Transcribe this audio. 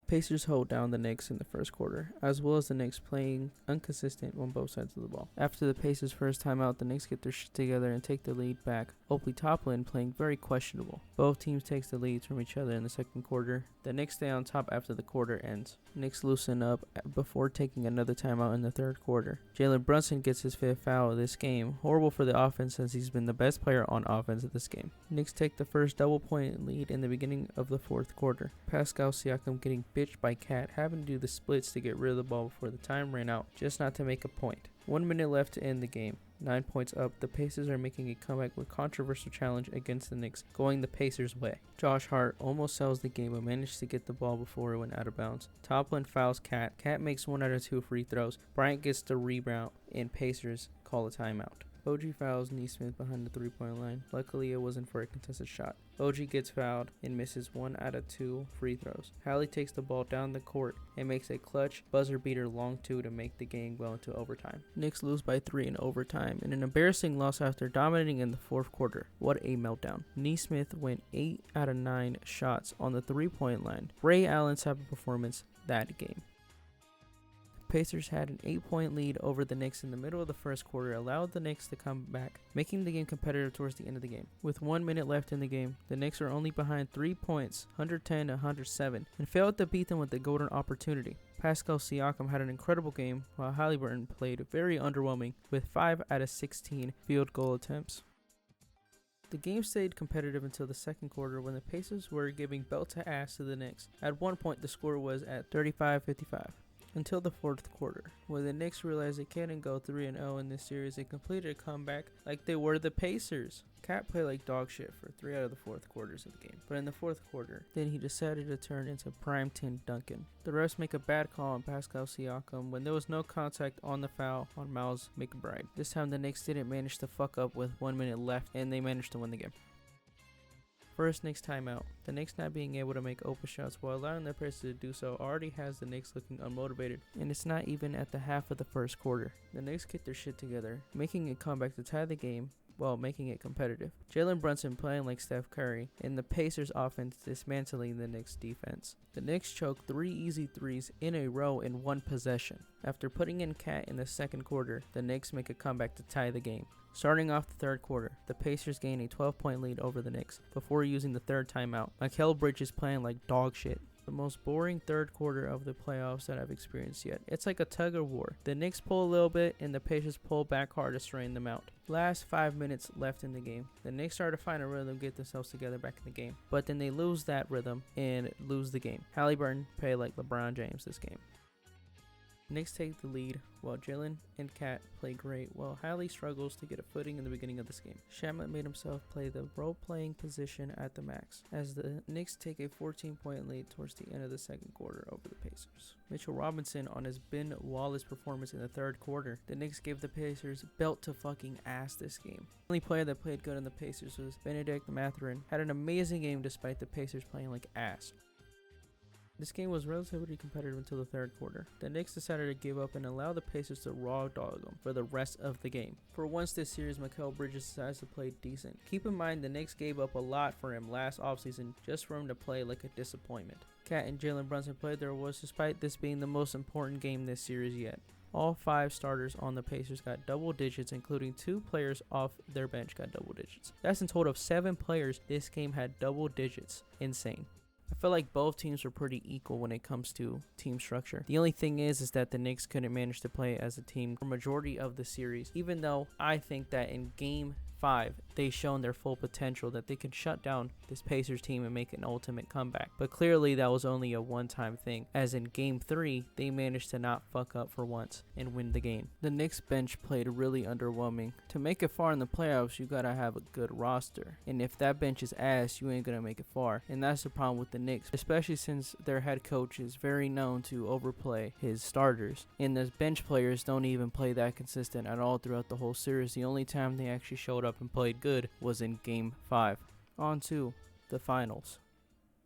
Pacers hold down the Knicks in the first quarter, as well as the Knicks playing inconsistent on both sides of the ball. After the Pacers' first timeout, the Knicks get their shit together and take the lead back. Oakley Toppin playing very questionable. Both teams takes the leads from each other in the second quarter. The Knicks stay on top after the quarter ends. Knicks loosen up before taking another timeout in the third quarter. Jalen Brunson gets his 5th foul of this game. Horrible for the offense since he's been the best player on offense of this game. Knicks take the first double-point lead in the beginning of the fourth quarter. Pascal Siakam getting bitched by Cat, having to do the splits to get rid of the ball before the time ran out, just not to make a point. 1 minute left to end the game. 9 points up, the Pacers are making a comeback with controversial challenge against the Knicks, going the Pacers' way. Josh Hart almost sells the game but managed to get the ball before it went out of bounds. Toppin fouls Cat. Cat makes 1 out of 2 free throws. Bryant gets the rebound, and Pacers call a timeout. OG fouls Neesmith behind the 3-point line. Luckily, it wasn't for a contested shot. OG gets fouled and misses 1 out of 2 free throws. Hallie takes the ball down the court and makes a clutch buzzer beater long 2 to make the game go into overtime. Knicks lose by 3 in overtime in an embarrassing loss after dominating in the fourth quarter. What a meltdown. Neesmith went 8 out of 9 shots on the 3-point line. Ray Allen's type of performance that game. Pacers had an 8-point lead over the Knicks in the middle of the first quarter, allowed the Knicks to come back, making the game competitive towards the end of the game. With 1 minute left in the game, the Knicks are only behind 3 points, 110-107, and failed to beat them with the golden opportunity. Pascal Siakam had an incredible game, while Halliburton played very underwhelming with 5 out of 16 field goal attempts. The game stayed competitive until the second quarter when the Pacers were giving belt to ass to the Knicks. At one point, the score was at 35-55. Until the fourth quarter, when the Knicks realized they couldn't go 3-0 in this series, they completed a comeback like they were the Pacers. Cat played like dog shit for 3 out of the fourth quarters of the game, but in the fourth quarter, then he decided to turn into prime Tim Duncan. The refs make a bad call on Pascal Siakam when there was no contact on the foul on Miles McBride. This time the Knicks didn't manage to fuck up with 1 minute left, and they managed to win the game. First Knicks timeout. The Knicks not being able to make open shots while allowing their players to do so already has the Knicks looking unmotivated, and it's not even at the half of the first quarter. The Knicks get their shit together, making a comeback to tie the game while making it competitive. Jalen Brunson playing like Steph Curry, and the Pacers offense dismantling the Knicks defense. The Knicks choke 3 easy threes in a row in 1 possession. After putting in Cat in the second quarter, the Knicks make a comeback to tie the game. Starting off the third quarter, the Pacers gain a 12-point lead over the Knicks before using the third timeout. Mikal Bridges playing like dog shit. The most boring third quarter of the playoffs that I've experienced yet. It's like a tug of war. The Knicks pull a little bit and the Pacers pull back hard to strain them out. Last 5 minutes left in the game. The Knicks start to find a rhythm, get themselves together back in the game. But then they lose that rhythm and lose the game. Halliburton played like LeBron James this game. Knicks take the lead while Jalen and Cat play great while Hallie struggles to get a footing in the beginning of this game. Shamet made himself play the role-playing position at the max as the Knicks take a 14-point lead towards the end of the second quarter over the Pacers. Mitchell Robinson on his Ben Wallace performance in the third quarter. The Knicks gave the Pacers belt to fucking ass this game. The only player that played good in the Pacers was Benedict Mathurin. Had an amazing game despite the Pacers playing like ass. This game was relatively competitive until the third quarter. The Knicks decided to give up and allow the Pacers to raw dog them for the rest of the game. For once this series, Mikal Bridges decides to play decent. Keep in mind the Knicks gave up a lot for him last offseason just for him to play like a disappointment. Cat and Jalen Brunson played their worst despite this being the most important game this series yet. All 5 starters on the Pacers got double digits, including 2 players off their bench got double digits. That's in total of 7 players this game had double digits. Insane. I feel like both teams were pretty equal when it comes to team structure. The only thing is that the Knicks couldn't manage to play as a team for majority of the series, even though I think that in Game 5, they shown their full potential that they could shut down this Pacers team and make an ultimate comeback. But clearly that was only a one-time thing, as in Game 3, they managed to not fuck up for once and win the game. The Knicks bench played really underwhelming. To make it far in the playoffs, you gotta have a good roster. And if that bench is ass, you ain't gonna make it far. And that's the problem with the Knicks, especially since their head coach is very known to overplay his starters. And the bench players don't even play that consistent at all throughout the whole series. The only time they actually showed up and played good was in Game 5. On to the finals.